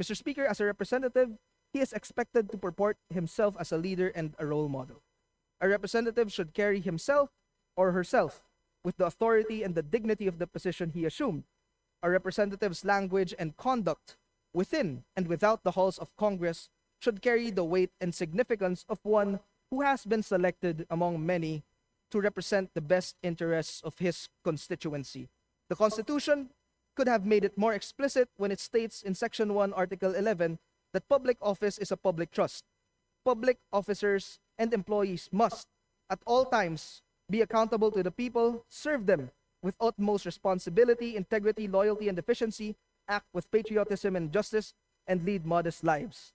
Mr. Speaker, as a representative, he is expected to purport himself as a leader and a role model. A representative should carry himself or herself with the authority and the dignity of the position he assumed. A representative's language and conduct within and without the halls of Congress should carry the weight and significance of one who has been selected among many to represent the best interests of his constituency. The Constitution could have made it more explicit when it states in Section 1, Article 11, that public office is a public trust. Public officers and employees must, at all times, be accountable to the people, serve them with utmost responsibility, integrity, loyalty, and efficiency, act with patriotism and justice, and lead modest lives.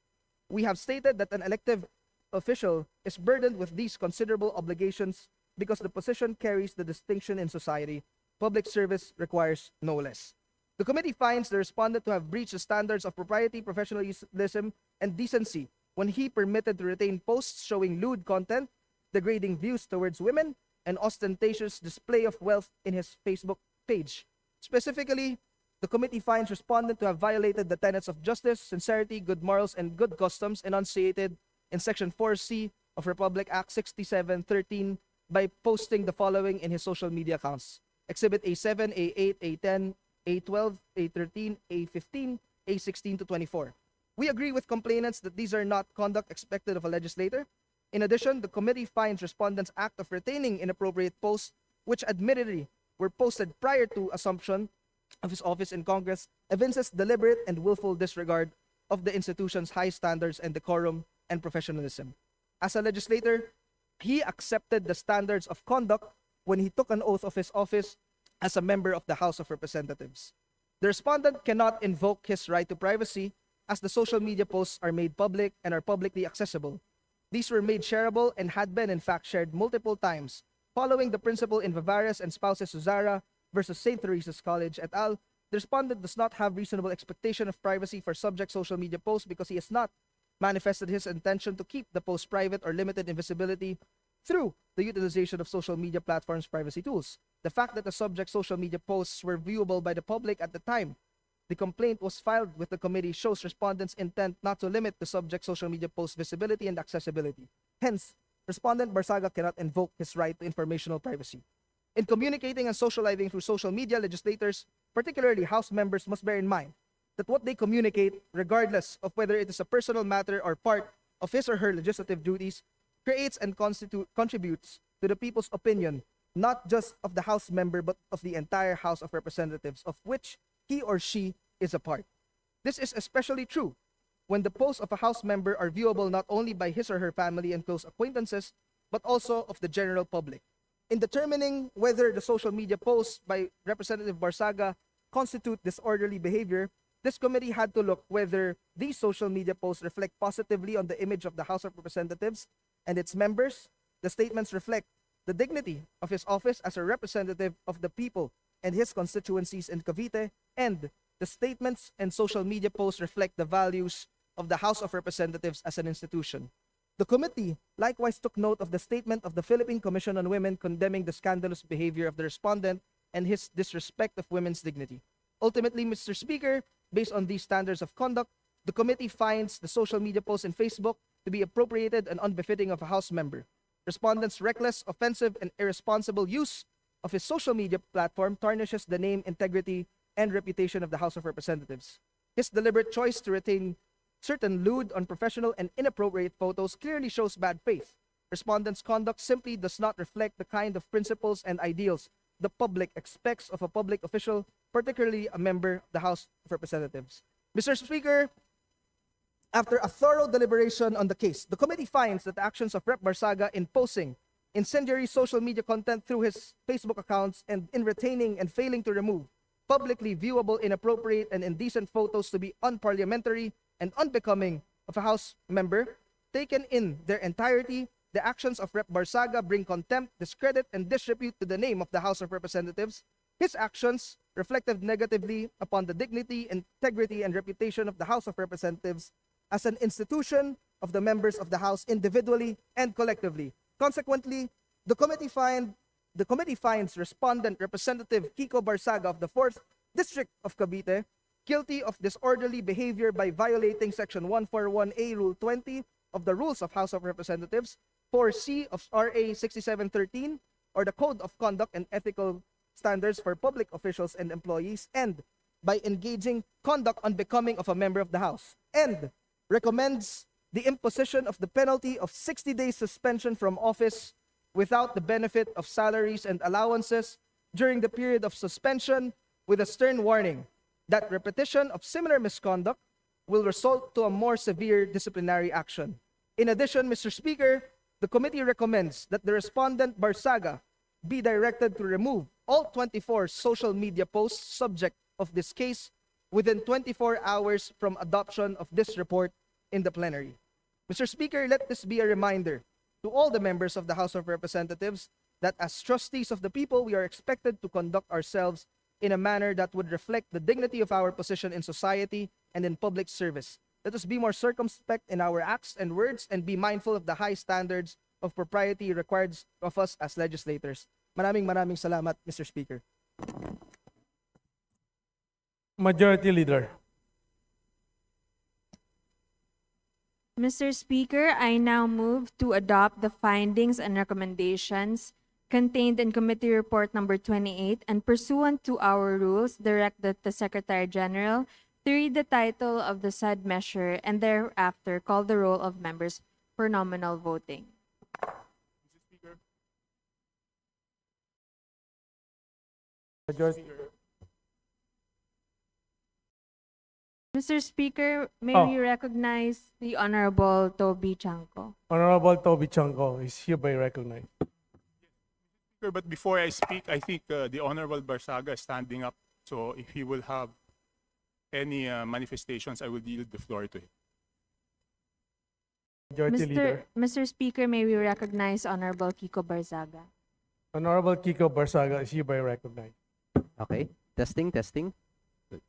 We have stated that an elective official is burdened with these considerable obligations because the position carries the distinction in society. Public service requires no less. The committee finds the respondent to have breached the standards of propriety, professionalism, and decency when he permitted to retain posts showing lewd content, degrading views towards women, and ostentatious display of wealth in his Facebook page. Specifically, the committee finds respondent to have violated the tenets of justice, sincerity, good morals, and good customs enunciated in Section 4C of Republic Act 6713 by posting the following in his social media accounts: Exhibit A7, A8, A10, A12, A13, A15, A16 to 24. We agree with complainants that these are not conduct expected of a legislator. In addition, the committee finds respondent's act of retaining inappropriate posts, which admittedly were posted prior to assumption of his office in Congress, evinces deliberate and willful disregard of the institution's high standards and decorum and professionalism. As a legislator, he accepted the standards of conduct when he took an oath of his office as a member of the House of Representatives. The respondent cannot invoke his right to privacy as the social media posts are made public and are publicly accessible. These were made shareable and had been in fact shared multiple times. Following the principle in Vavares and Spouses Suzara versus St. Teresa's College et al., the respondent does not have reasonable expectation of privacy for subject social media posts because he has not manifested his intention to keep the post private or limited in visibility through the utilization of social media platforms' privacy tools. The fact that the subject social media posts were viewable by the public at the time the complaint was filed with the committee shows respondent's intent not to limit the subject social media post visibility and accessibility. Hence, Respondent Barzaga cannot invoke his right to informational privacy. In communicating and socializing through social media, legislators, particularly House members, must bear in mind that what they communicate, regardless of whether it is a personal matter or part of his or her legislative duties, creates and contributes to the people's opinion, not just of the House member, but of the entire House of Representatives, of which he or she is a part. This is especially true when the posts of a House member are viewable not only by his or her family and close acquaintances, but also of the general public. In determining whether the social media posts by Representative Barzaga constitute disorderly behavior, this committee had to look whether these social media posts reflect positively on the image of the House of Representatives and its members. The statements reflect the dignity of his office as a representative of the people and his constituencies in Cavite, and the statements and social media posts reflect the values of the House of Representatives as an institution. The committee likewise took note of the statement of the Philippine Commission on Women condemning the scandalous behavior of the respondent and his disrespect of women's dignity. Ultimately, Mr. Speaker, based on these standards of conduct, the committee finds the social media posts in Facebook to be appropriated and unbefitting of a House member. Respondent's reckless, offensive, and irresponsible use of his social media platform tarnishes the name, integrity, and reputation of the House of Representatives. His deliberate choice to retain certain lewd, unprofessional, and inappropriate photos clearly shows bad faith. Respondent's conduct simply does not reflect the kind of principles and ideals the public expects of a public official, particularly a member of the House of Representatives. Mr. Speaker, after a thorough deliberation on the case, the committee finds that the actions of Rep. Barzaga in posting incendiary social media content through his Facebook accounts and in retaining and failing to remove publicly viewable, inappropriate, and indecent photos to be unparliamentary and unbecoming of a House member, taken in their entirety, the actions of Rep. Barzaga bring contempt, discredit, and disrepute to the name of the House of Representatives. His actions reflected negatively upon the dignity, integrity, and reputation of the House of Representatives as an institution of the members of the House individually and collectively. Consequently, the committee finds Respondent Representative Kiko Barzaga of the 4th District of Cavite guilty of disorderly behavior by violating Section 141A, Rule 20 of the Rules of House of Representatives, 4C of RA 6713, or the Code of Conduct and Ethical Standards for Public Officials and Employees, and by engaging conduct unbecoming of a member of the House, and recommends the imposition of the penalty of 60 days suspension from office without the benefit of salaries and allowances during the period of suspension, with a stern warning that repetition of similar misconduct will result to a more severe disciplinary action. In addition, Mr. Speaker, the committee recommends that the Respondent Barzaga be directed to remove all 24 social media posts subject of this case within 24 hours from adoption of this report in the plenary. Mr. Speaker, let this be a reminder to all the members of the House of Representatives that as trustees of the people, we are expected to conduct ourselves in a manner that would reflect the dignity of our position in society and in public service. Let us be more circumspect in our acts and words and be mindful of the high standards of propriety required of us as legislators. Maraming salamat, Mr. Speaker. Majority Leader. Mr. Speaker, I now move to adopt the findings and recommendations contained in Committee Report Number 28 and pursuant to our rules, direct that the Secretary General to read the title of the said measure and thereafter call the roll of members for nominal voting. Majority. Mr. Speaker, may Oh. we recognize the Honorable Toby Chanco? Honorable Toby Chanco is hereby recognized. Sir, but before I speak, I think the Honorable Barzaga is standing up. So if he will have any manifestations, I will yield the floor to him. Majority Leader. Mr. Speaker, may we recognize Honorable Kiko Barzaga? Honorable Kiko Barzaga is hereby recognized. Okay, testing. Good.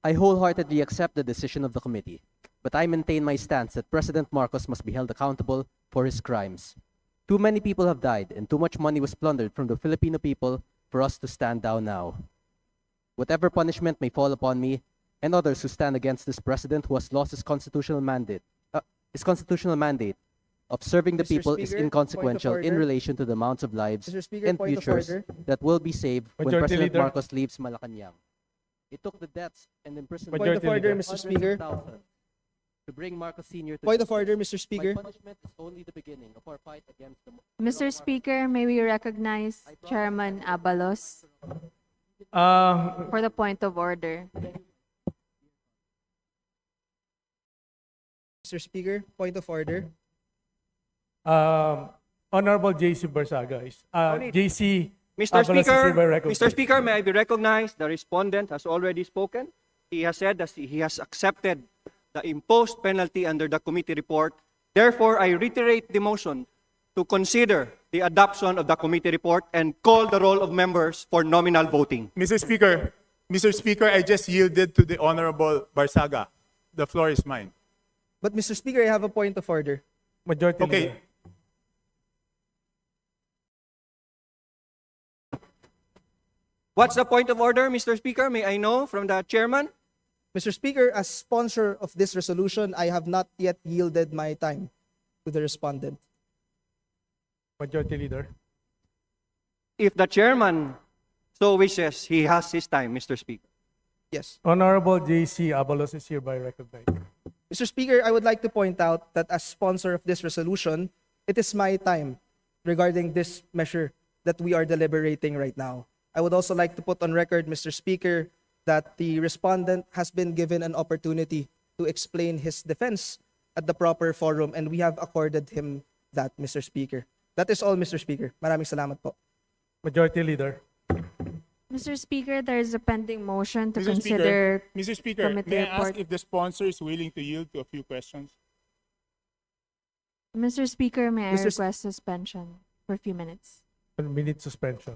I wholeheartedly accept the decision of the committee, but I maintain my stance that President Marcos must be held accountable for his crimes. Too many people have died and too much money was plundered from the Filipino people for us to stand down now. Whatever punishment may fall upon me and others who stand against this president who has lost his constitutional mandate of serving the Mr. people is Speaker, inconsequential point of in order. relation to the amounts of lives Mr. Speaker, and point of futures order. that will be saved when Majority President Leader. Marcos leaves Malacanang. It took the deaths and imprisonment Point of Majority order, Leader. Mr. Speaker. To bring Marcos Sr. to Point of justice. order, Mr. Speaker. My punishment is only the beginning of our fight against the Mr. Speaker, may we recognize Chairman Abalos for the point of order? Mr. Speaker, point of order. Honorable JC Barzaga is JC Mr. Abalos is Speaker, hereby recognized. Mr. Speaker, may I be recognized? The respondent has already spoken. He has said that he has accepted the imposed penalty under the committee report. Therefore, I reiterate the motion to consider the adoption of the committee report and call the roll of members for nominal voting. Mr. Speaker, I just yielded to the Honorable Barzaga. The floor is mine. But Mr. Speaker, I have a point of order. Majority Okay. Leader. What's the point of order, Mr. Speaker? May I know from the chairman? Mr. Speaker, as sponsor of this resolution, I have not yet yielded my time to the respondent. Majority Leader. If the chairman so wishes, he has his time, Mr. Speaker. Yes. Honorable JC Abalos is hereby recognized. Mr. Speaker, I would like to point out that as sponsor of this resolution, it is my time regarding this measure that we are deliberating right now. I would also like to put on record, Mr. Speaker, that the respondent has been given an opportunity to explain his defense at the proper forum, and we have accorded him that, Mr. Speaker. That is all, Mr. Speaker. Maraming salamat po. Majority Leader. Mr. Speaker, there is a pending motion to Mr. consider Mr. Speaker, committee may I ask report. if the sponsor is willing to yield to a few questions? Mr. Speaker, may I Mr. S- request suspension for a few minutes? 1 minute suspension.